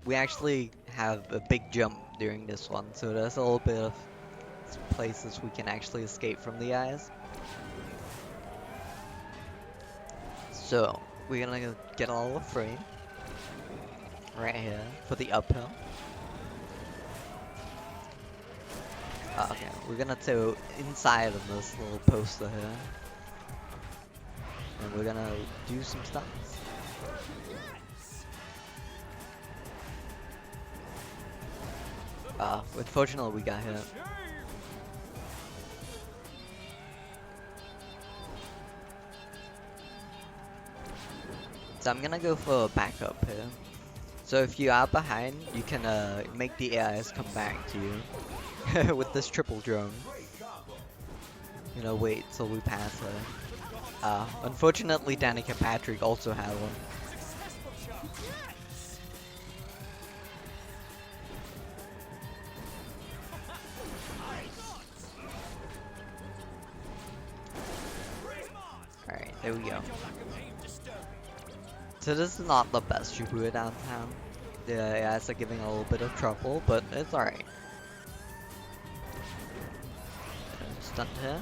We actually have a big jump during this one, so there's a little bit of places we can actually escape from the eyes. So, we're gonna get all of free. Right here, for the uphill. Okay, we're gonna go inside of this little poster here. And we're gonna do some stunts. Unfortunately we got hit. So I'm gonna go for a backup here. So if you are behind, you can make the AIs come back to you. With this triple drone. You know, wait till we pass her. Unfortunately, Danica Patrick also had one. Alright, there we go. So this is not the best Shibuya Downtown. The AIs are giving a little bit of trouble, but it's alright. Stunt here.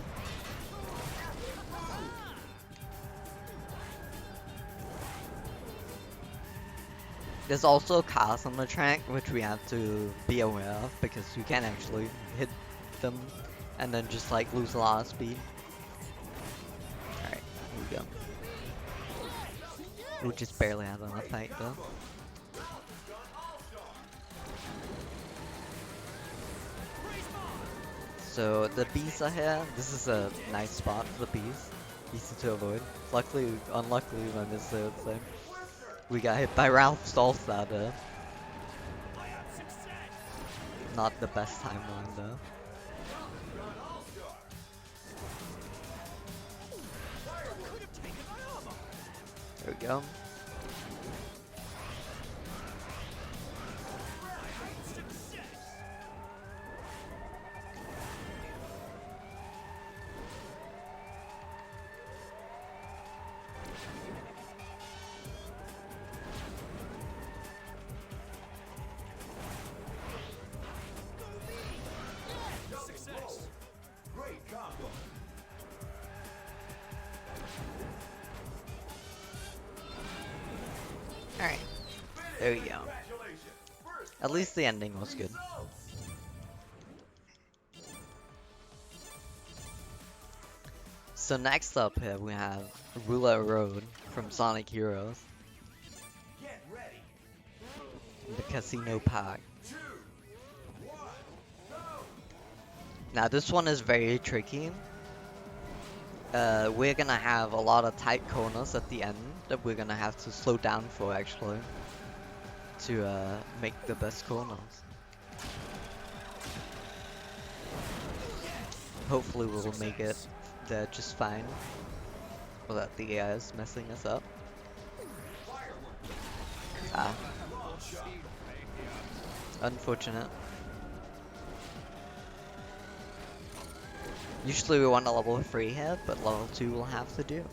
There's also cars on the track, which we have to be aware of, because you can actually hit them and then just like lose a lot of speed. Alright, here we go. We just barely had enough fight though. So the bees are here. This is a nice spot for the bees. Easy to avoid. Luckily, unluckily, I missed it. So we got hit by Ralph Stolstad there. Not the best timeline though. There we go. Alright, there we go. At least the ending was good. So next up here we have Roulette Road from Sonic Heroes. The Casino Park. Now this one is very tricky. We're gonna have a lot of tight corners at the end that we're gonna have to slow down for actually to make the best corners. Hopefully we'll make it there just fine without the AI is messing us up. Ah. Unfortunate. Usually we want a level 3 here, but level 2 will have to do.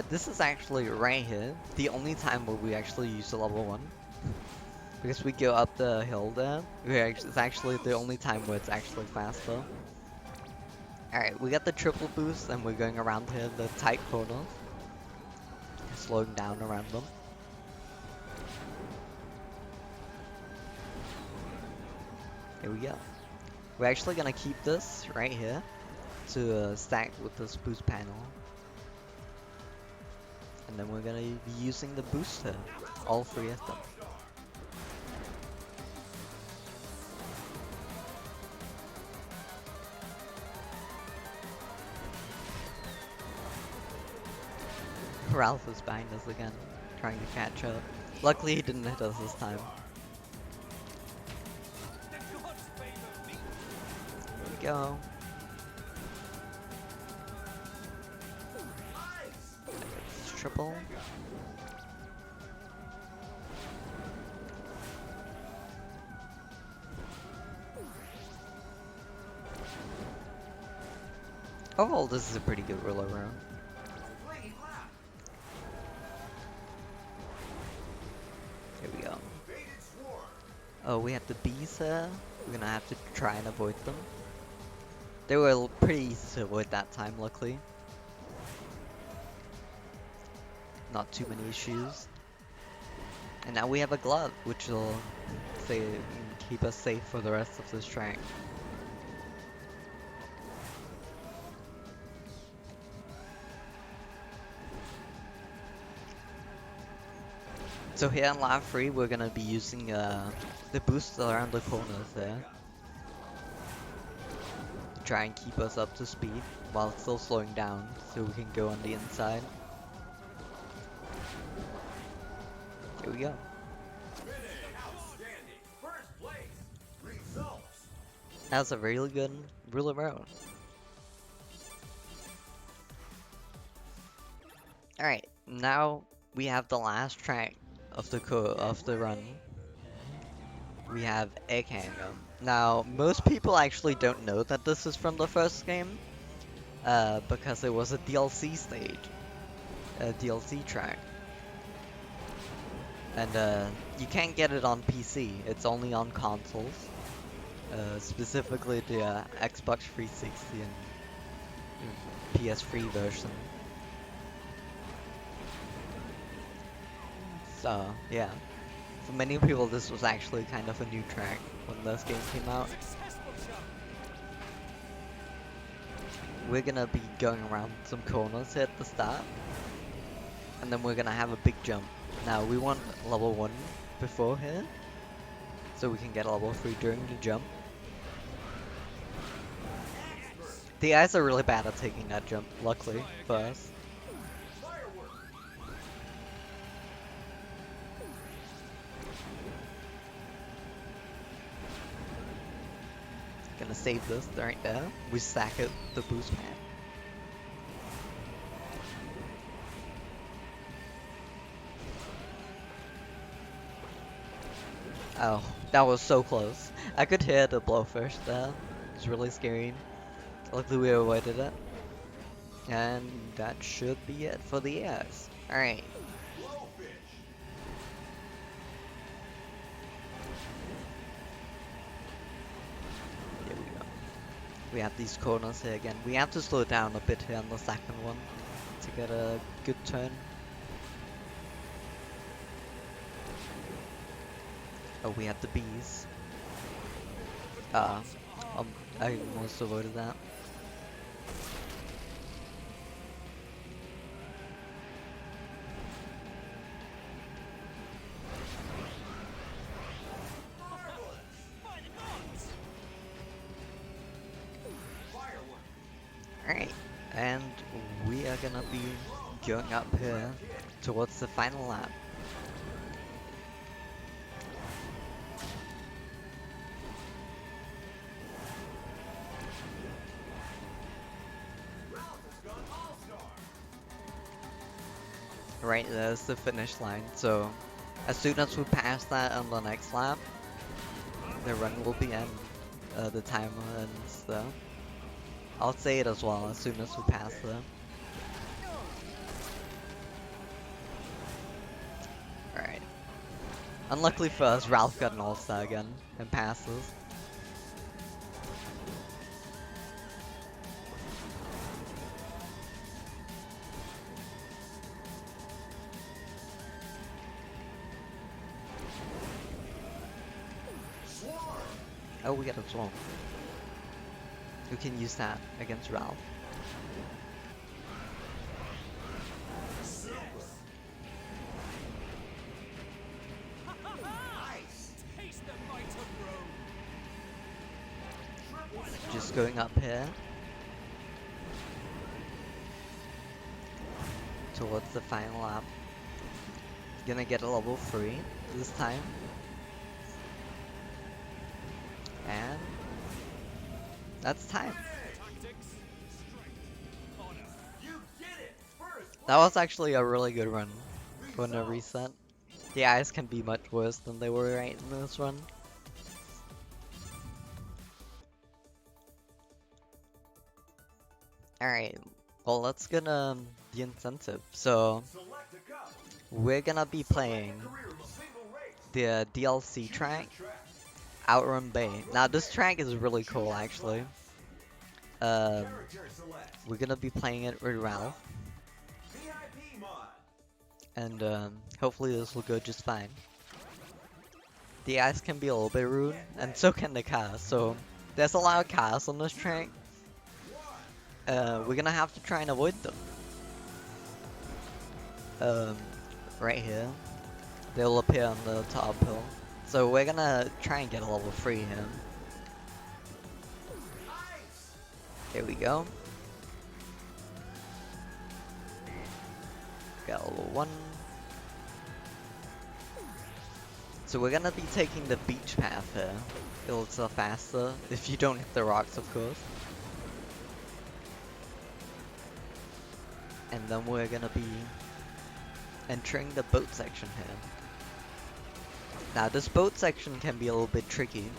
This is actually right here, the only time where we actually use the level 1. Because we go up the hill there, it's actually the only time where it's actually faster. Alright, we got the triple boost and we're going around here, the tight corners. Slowing down around them. Here we go. We're actually gonna keep this right here to stack with this boost panel. And then we're gonna be using the booster, all 3 of them. Ralph is behind us again, trying to catch up. Luckily he didn't hit us this time. Here we go. It's triple. Overall, this is a pretty good roller round. Here we go. Oh, we have the bees here. We're gonna have to try and avoid them. They were pretty easy to avoid that time, luckily. Not too many issues. And now we have a glove, which will keep us safe for the rest of this track. So here in lap 3, we're gonna be using the boost around the corners there. Try and keep us up to speed while still slowing down so we can go on the inside. Here we go. That's a really good ruler road. Alright, now we have the last track of the run. We have Egg Hanger. Now, most people actually don't know that this is from the first game, because it was a DLC stage, a DLC track. And you can't get it on PC, it's only on consoles, specifically the Xbox 360 and PS3 version. So, yeah. For many people, this was actually kind of a new track when this game came out. We're gonna be going around some corners here at the start. And then we're gonna have a big jump. Now, we want level 1 before here, so we can get a level 3 during the jump. The guys are really bad at taking that jump, luckily for us. Gonna save this right there. We stack it the boost pad. Oh, that was so close. I could hear the blowfish there. It's really scary. Luckily we avoided it. And that should be it for the airs. Alright. Here we go. We have these corners here again. We have to slow down a bit here on the second one to get a good turn. Oh, we have the bees. I almost avoided that. Alright, and we are gonna be going up here towards the final lap. Right, there's the finish line, so as soon as we pass that on the next lap, the run will be end. The timer ends though. I'll say it as well as soon as we pass them. Alright. Unluckily for us, Ralph got an all-star again and passes. Oh, we got a swarm. We can use that against Ralph. Just going up here towards the final lap. Gonna get a level 3 this time. And that's time. That was actually a really good run for no reset. The eyes can be much worse than they were right in this run. Alright, well let's get the incentive. So we're gonna be playing the DLC track, Outrun Bay. Now this track is really cool actually. We're gonna be playing it with Ralph. And hopefully this will go just fine. The ice can be a little bit rude, and so can the cars, so there's a lot of cars on this track. We're gonna have to try and avoid them. Right here. They'll appear on the top hill. So we're gonna try and get a level 3 here. Here we go. Got level 1. So we're gonna be taking the beach path here. It'll go faster if you don't hit the rocks, of course. And then we're gonna be entering the boat section here. Now this boat section can be a little bit tricky.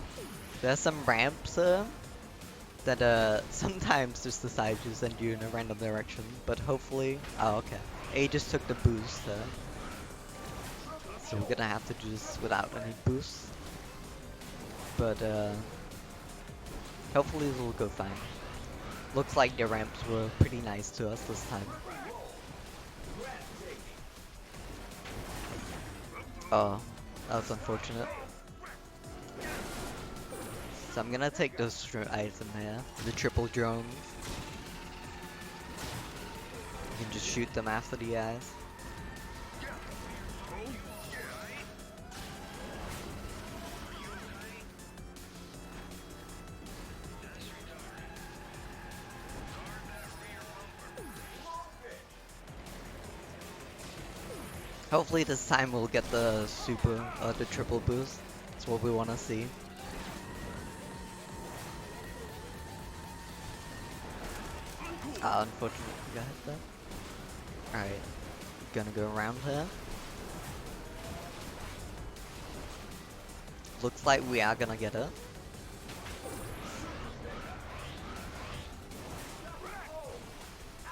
There's some ramps that sometimes just decide to send you in a random direction, but hopefully, oh okay. A just took the boost, so we're gonna have to do this without any boost. But hopefully this will go fine. Looks like the ramps were pretty nice to us this time. Oh, that was unfortunate. So I'm gonna take those item here, the triple drones. You can just shoot them after the eyes. Hopefully this time we'll get the super, the triple boost. That's what we want to see. Unfortunately, we got hit there. Alright, gonna go around here. Looks like we are gonna get it.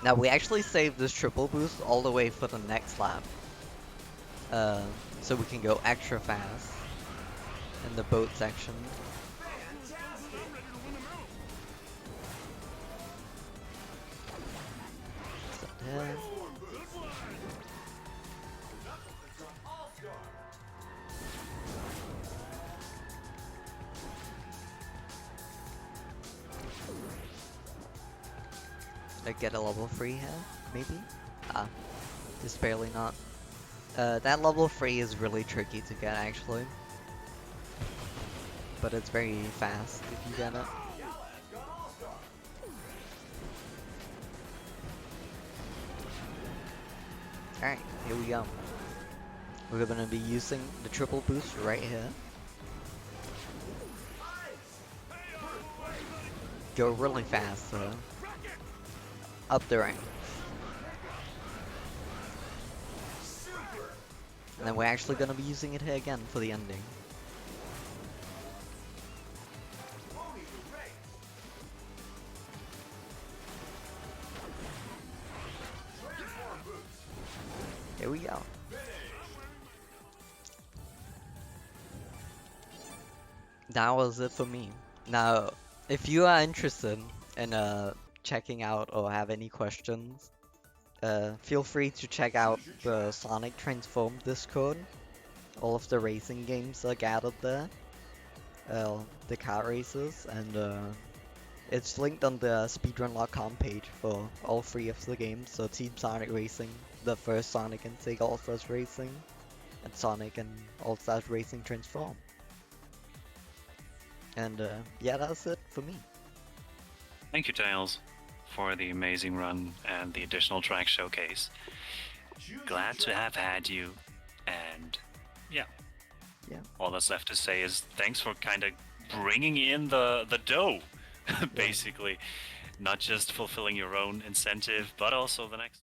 Now we actually saved this triple boost all the way for the next lap. So we can go extra fast in the boat section. Yeah. get a level 3 here, maybe? Ah, just barely not. That level 3 is really tricky to get actually. But it's very fast if you get it. Alright, here we go. We're gonna be using the triple boost right here. Go really fast though. Up the range. And then we're actually gonna be using it here again for the ending. Here we go. That was it for me. Now, if you are interested in checking out or have any questions, feel free to check out the Sonic Transform Discord. All of the racing games are gathered there. The car races, and it's linked on the speedrun.com page for all 3 of the games. So Team Sonic Racing, the first Sonic and Sega All-Stars Racing, and Sonic and All-Stars Racing Transform. And yeah, that's it for me. Thank you, Tails, for the amazing run and the additional track showcase. Glad to have had you, and yeah. All that's left to say is thanks for kind of bringing in the dough, basically. Not just fulfilling your own incentive, but also the next.